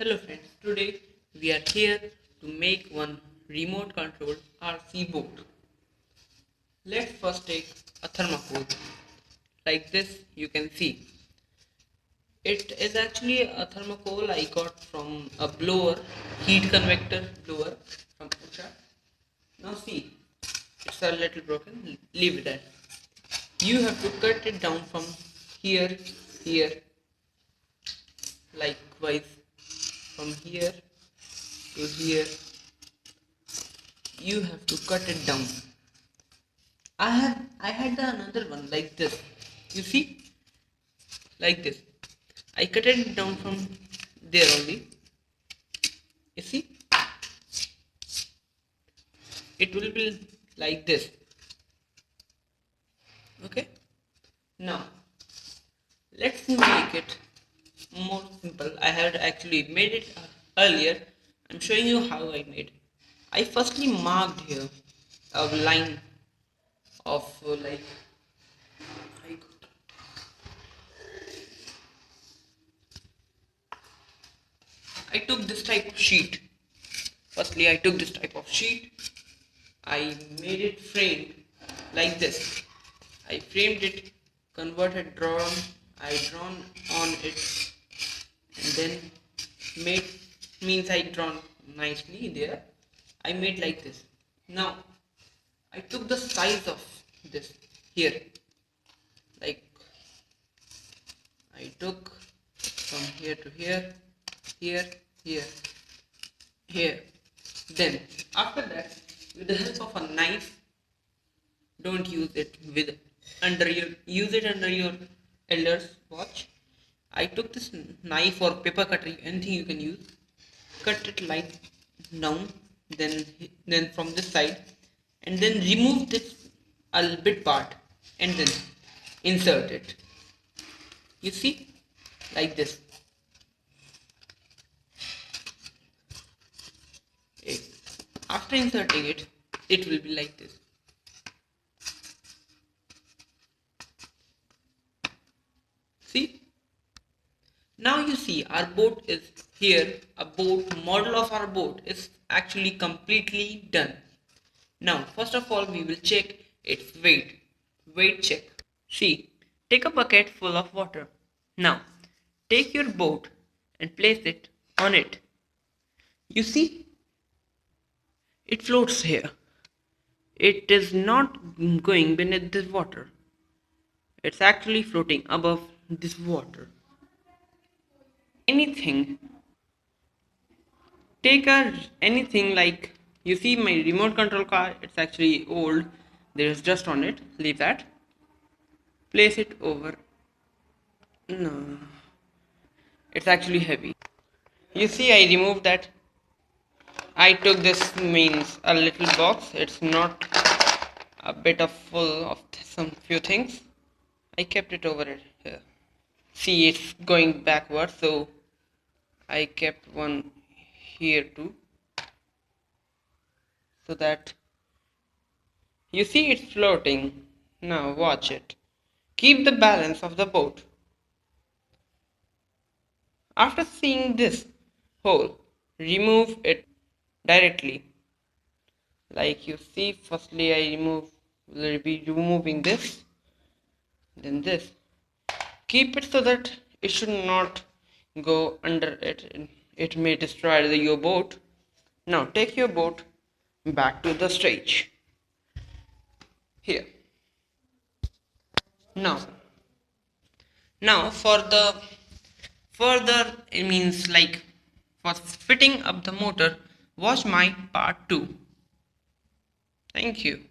Hello friends, today we are here to make one remote controlled RC boat. Let's first take a thermocol. Like this you can see. It is actually a thermocol I got from a blower, heat convector blower from Usha. Now see, it's a little broken, leave it there. You have to cut it down from here, here, likewise from here to here. You have to cut it down. I had the another one like this. You see? Like this. I cut it down from there only. You see? It will be like this. Okay? Now let's make it more simple. I had actually made it earlier. I'm showing you how I made. I firstly marked here a line of I I took this type of sheet. Firstly, I took this type of sheet. I made it framed like this. I framed it, converted, drawn. I drawn on it, and then made means I drawn nicely there. I made like this. Now I took the size of this here. Like I took from here to here, here, here, here. Then after that, with the help of a knife, don't use it with use it under your elder's watch. I took this knife or paper cutter, anything you can use, cut it like down, then from this side, and then remove this a bit part, and then insert it. You see, like this. After inserting it, it will be like this. See? Now you see our boat is here. A boat model of our boat is actually completely done. Now first of all we will check its weight. Weight check. See, take a bucket full of water. Now take your boat and place it on it. You see, it floats here. It is not going beneath this water. It's actually floating above this water. Anything. Take anything like, you see my remote control car, it's actually old. There is dust on it. Leave that. Place it over. No. It's actually heavy. You see I removed that. I took this means a little box. It's not a bit of full of some few things. I kept it over it here. See, it's going backward, so I kept one here too, so that you see it's floating. Now watch it. Keep the balance of the boat. After seeing this hole, remove it directly. Like you see, firstly will be removing this, then this. Keep it so that it should not go under it. It may destroy your boat. Now take your boat back to the stage. Here. Now for the further, it means like for fitting up the motor, watch my part 2. Thank you.